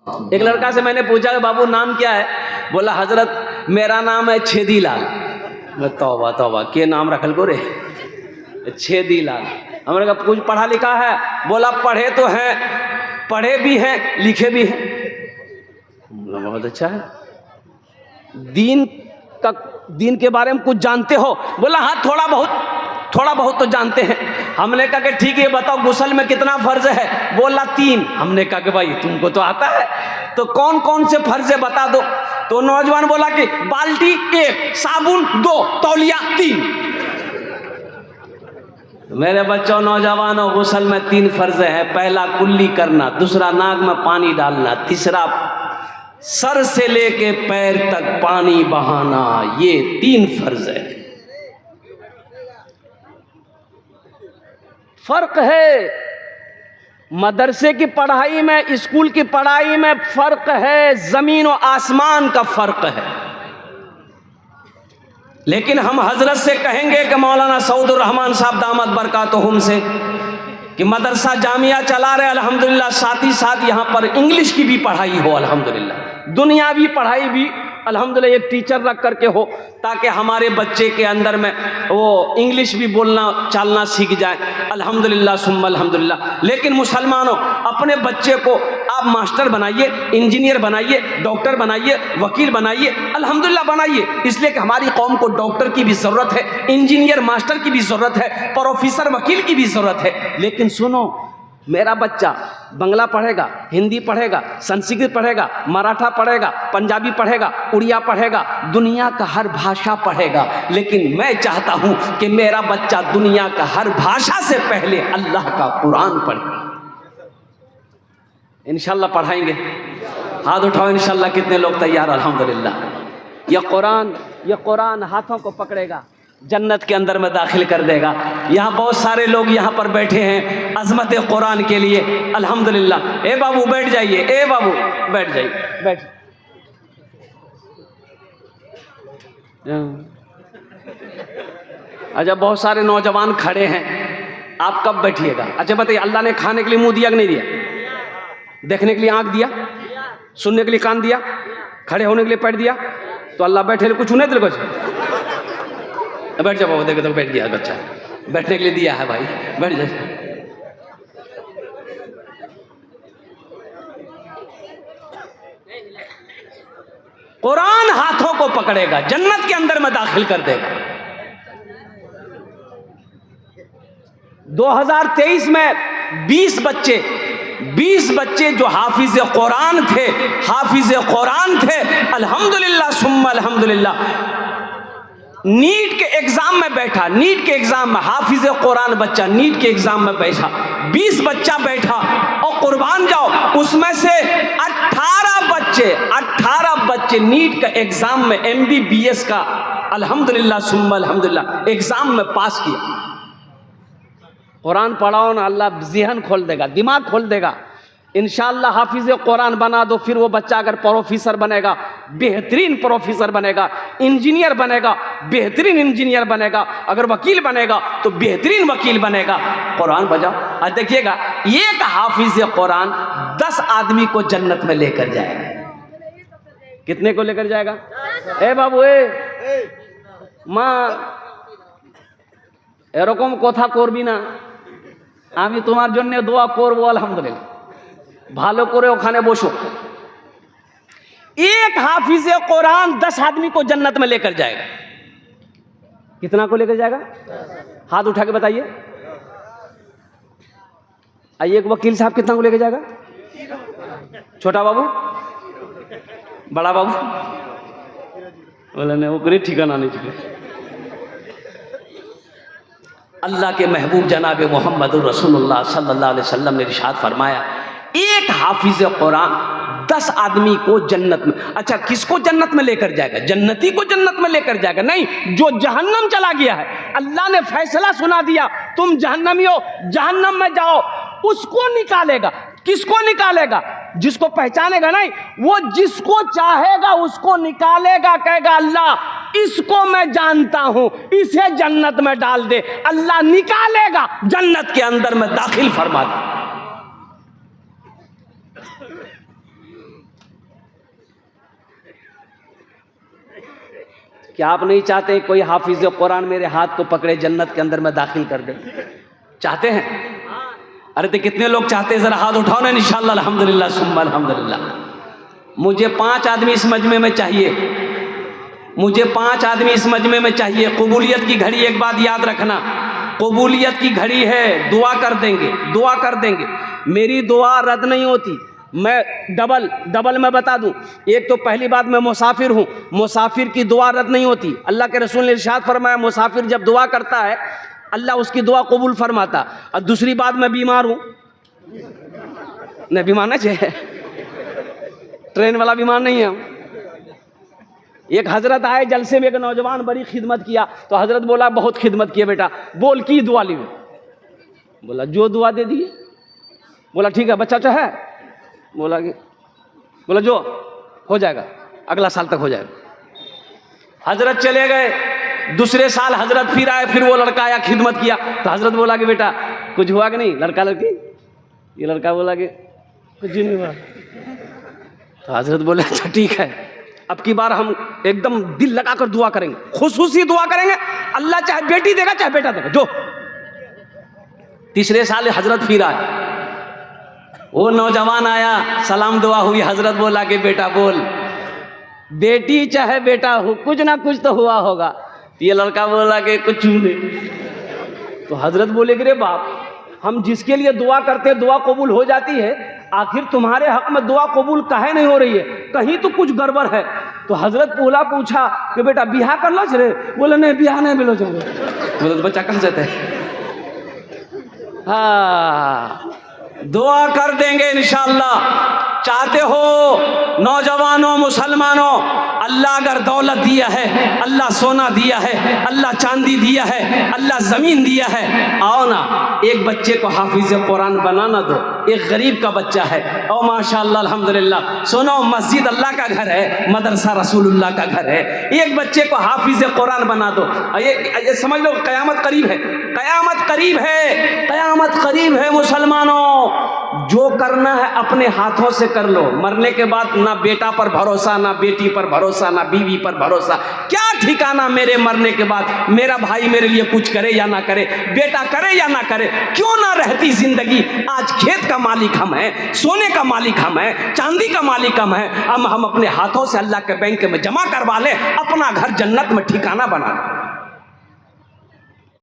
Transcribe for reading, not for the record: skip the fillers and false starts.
एक लड़का से मैंने पूछा बाबू नाम क्या है? बोला हजरत मेरा नाम है छेदीलाल। मैं तौबा तौबा के नाम रखल को रे, छेदीलाल। हमने कहा कुछ पढ़ा लिखा है? बोला पढ़े तो हैं, पढ़े भी हैं लिखे भी हैं। बहुत अच्छा है। दीन के बारे में कुछ जानते हो? बोला हाँ थोड़ा बहुत तो जानते हैं। हमने कहा कि ठीक है बताओ गुस्ल में कितना फर्ज है? बोला 3। हमने कहा कि भाई तुमको तो आता है, तो कौन कौन से फर्ज है बता दो। तो नौजवान बोला कि बाल्टी 1, साबुन 2, तौलिया 3। मेरे बच्चों नौजवानों, गुस्ल में 3 फर्ज है। पहला कुल्ली करना, दूसरा नाक में पानी डालना, तीसरा सर से लेके पैर तक पानी बहाना। ये 3 फर्ज है। फर्क है मदरसे की पढ़ाई में, स्कूल की पढ़ाई में फर्क है, जमीन और आसमान का फर्क है। लेकिन हम हजरत से कहेंगे कि मौलाना सऊदुर रहमान साहब दामद बरकातुहुम से कि मदरसा जामिया चला रहे अल्हम्दुलिल्लाह, साथ ही साथ यहाँ पर इंग्लिश की भी पढ़ाई हो अल्हम्दुलिल्लाह, दुनियावी पढ़ाई भी अल्हम्दुलिल्लाह एक टीचर रख करके हो, ताकि हमारे बच्चे के अंदर में वो इंग्लिश भी बोलना चालना सीख जाए अल्हम्दुलिल्लाह सुम्मा अल्हम्दुलिल्लाह। लेकिन मुसलमानों, अपने बच्चे को आप मास्टर बनाइए, इंजीनियर बनाइए, डॉक्टर बनाइए, वकील बनाइए, अल्हम्दुलिल्लाह बनाइए। इसलिए कि हमारी कौम को डॉक्टर की भी ज़रूरत है, इंजीनियर मास्टर की भी ज़रूरत है, प्रोफेसर वकील की भी ज़रूरत है। लेकिन सुनो, मेरा बच्चा बंगला पढ़ेगा, हिंदी पढ़ेगा, संस्कृत पढ़ेगा, मराठा पढ़ेगा, पंजाबी पढ़ेगा, उड़िया पढ़ेगा, दुनिया का हर भाषा पढ़ेगा। लेकिन मैं चाहता हूं कि मेरा बच्चा दुनिया का हर भाषा से पहले अल्लाह का कुरान पढ़े। इंशाल्लाह पढ़ाएंगे। हाथ उठाओ इंशाल्लाह। कितने लोग तैयार? अल्हम्दुलिल्लाह। यह कुरान हाथों को पकड़ेगा, जन्नत के अंदर में दाखिल कर देगा। यहाँ बहुत सारे लोग यहाँ पर बैठे हैं अजमत कुरान के लिए अल्हम्दुलिल्लाह। ए बाबू बैठ जाइए, ए बाबू बैठ जाइए, बैठ। अच्छा बहुत सारे नौजवान खड़े हैं, आप कब बैठिएगा? अच्छा बताइए, अल्लाह ने खाने के लिए मुंह दिया कि नहीं दिया? देखने के लिए आंख दिया? सुनने के लिए कान दिया? खड़े होने के लिए पैर दिया? तो अल्लाह बैठे कुछ नहीं दिल कुछ। बैठ जाओ बाबू, देखो तो बैठ गया बच्चा, बैठने के लिए दिया है भाई, बैठ जाए। कुरान हाथों को पकड़ेगा, जन्नत के अंदर में दाखिल कर देगा। 2023 में 20 बच्चे जो हाफिज कुरान थे अल्हम्दुलिल्लाह सुम्मा अल्हम्दुलिल्लाह। नीट के एग्जाम में बैठा, नीट के एग्जाम में हाफिज कुरान बच्चा नीट के एग्जाम में बैठा, 20 बच्चा बैठा और कुर्बान जाओ, उसमें से 18 बच्चे नीट का एग्जाम में MBBS का अल्हम्दुलिल्लाह सुम्मा अल्हम्दुलिल्लाह एग्जाम में पास किया। कुरान पढ़ाओ ना, अल्लाह ज़हन खोल देगा, दिमाग खोल देगा। इंशाअल्लाह हाफिज कुरान बना दो, फिर वो बच्चा अगर प्रोफेसर बनेगा, बेहतरीन प्रोफेसर बनेगा, इंजीनियर बनेगा, बेहतरीन इंजीनियर बनेगा, अगर वकील बनेगा तो बेहतरीन वकील बनेगा। कुरान बजाओ और देखिएगा, एक हाफिज कुरान 10 आदमी को जन्नत में लेकर जाएगा। कितने को लेकर जाएगा? ए बाबू माँ एरकम कथा करबी ना, आमी तुम्हार जन्य दोया करबो अल्हम्दुलिल्लाह। भालो करे ओखाने बसो। एक हाफिज कुरान 10 आदमी को जन्नत में लेकर जाएगा। कितना को लेकर जाएगा? हाथ उठा के बताइए। आइए, एक वकील साहब कितना को लेकर जाएगा? छोटा बाबू, बड़ा बाबू? बोला नहीं, वो ठिकाना नहीं चाहिए। अल्लाह के महबूब जनाब मोहम्मद रसूलुल्लाह सल्लल्लाहु अलैहि वसल्लम ने इरशाद फरमाया, एक हाफिज कुरान 10 आदमी को जन्नत में। अच्छा, किसको जन्नत में लेकर जाएगा? जन्नती को जन्नत में लेकर जाएगा? नहीं, जो जहन्नम चला गया है, अल्लाह ने फैसला सुना दिया तुम जहन्नमी हो, जहन्नम में जाओ, उसको निकालेगा। किसको निकालेगा? जिसको पहचानेगा नहीं, वो जिसको चाहेगा उसको निकालेगा। कहेगा अल्लाह इसको मैं जानता हूं, इसे जन्नत में डाल दे। अल्लाह निकालेगा, जन्नत के अंदर में दाखिल फरमा दे। क्या आप नहीं चाहते कोई हाफिज कुरान मेरे हाथ को पकड़े जन्नत के अंदर मैं दाखिल कर दे? चाहते हैं? अरे तो कितने लोग चाहते हैं, जरा हाथ उठाओ ना। इंशाअल्लाह अल्हम्दुलिल्लाह सुम्मा अल्हम्दुलिल्लाह। मुझे 5 आदमी इस मजमे में चाहिए, मुझे 5 आदमी इस मजमे में चाहिए। कबूलियत की घड़ी, एक बात याद रखना, कबूलियत की घड़ी है। दुआ कर देंगे, दुआ कर देंगे। मेरी दुआ रद्द नहीं होती। मैं डबल मैं बता दूं, एक तो पहली बात मैं मुसाफिर हूँ, मुसाफिर की दुआ रद्द नहीं होती। अल्लाह के रसूल ने इरशाद फरमाया मुसाफिर जब दुआ करता है अल्लाह उसकी दुआ कबूल फरमाता। और दूसरी बात मैं बीमार हूँ, नहीं बीमार ना चाहिए, ट्रेन वाला बीमार नहीं है। एक हजरत आए जलसे में, एक नौजवान बड़ी खिदमत किया, तो हजरत बोला बहुत खिदमत किया बेटा, बोल की दुआ ली? बोला जो दुआ दे दिए। बोला ठीक है, बच्चा है? बोला जो हो जाएगा, अगला साल तक हो जाएगा। हजरत चले गए, दूसरे साल हजरत फिर आए, फिर वो लड़का आया, खिदमत किया, तो हजरत बोला कि बेटा कुछ हुआ कि नहीं? लड़का लड़की, ये लड़का बोला कि कुछ नहीं हुआ। तो हजरत बोले अच्छा ठीक है, अब की बार हम एकदम दिल लगाकर दुआ करेंगे, खुसूसी दुआ करेंगे, अल्लाह चाहे बेटी देगा चाहे बेटा देगा, जो। तीसरे साल हजरत फिर आए, वो नौजवान आया, सलाम दुआ हुई, हजरत बोला कि बेटा बोल, बेटी चाहे बेटा हो, कुछ ना कुछ तो हुआ होगा। तो ये लड़का बोला कि कुछ नहीं। तो हजरत बोले कि रे बाप, हम जिसके लिए दुआ करते हैं दुआ कबूल हो जाती है, आखिर तुम्हारे हक में दुआ कबूल काहे नहीं हो रही है? कहीं तो कुछ गड़बड़ है। तो हजरत पूछा कि बेटा बियाह कर लो रे? बोले नहीं बियाह नहीं मिलो चलो। बोले तो बच्चा कहाँ जाता है? हाँ, दुआ कर देंगे इंशाअल्लाह। चाहते हो नौजवानों मुसलमानों, अल्लाह अगर दौलत दिया है, अल्लाह सोना दिया है, अल्लाह चांदी दिया है, अल्लाह ज़मीन दिया है, आओ ना एक बच्चे को हाफिज कुरान बनाना दो। एक गरीब का बच्चा है, ओ माशाअल्लाह अल्हम्दुलिल्लाह, सुनो मस्जिद अल्लाह का घर है, मदरसा रसूलुल्लाह का घर है, एक बच्चे को हाफिज कुरान बना दो। ये समझ लो क़यामत करीब है, क़यामत करीब है, क़यामत करीब है। मुसलमानों, जो करना है अपने हाथों से कर लो। मरने के बाद ना बेटा पर भरोसा, ना बेटी पर भरोसा, ना बीवी पर भरोसा। क्या ठिकाना मेरे मरने के बाद मेरा भाई मेरे लिए कुछ करे या ना करे, बेटा करे या ना करे, क्यों ना रहती जिंदगी। आज खेत का मालिक हम हैं, सोने का मालिक हम हैं, चांदी का मालिक हम हैं। हम अपने हाथों से अल्लाह के बैंक में जमा करवा लें, अपना घर जन्नत में ठिकाना बना लें।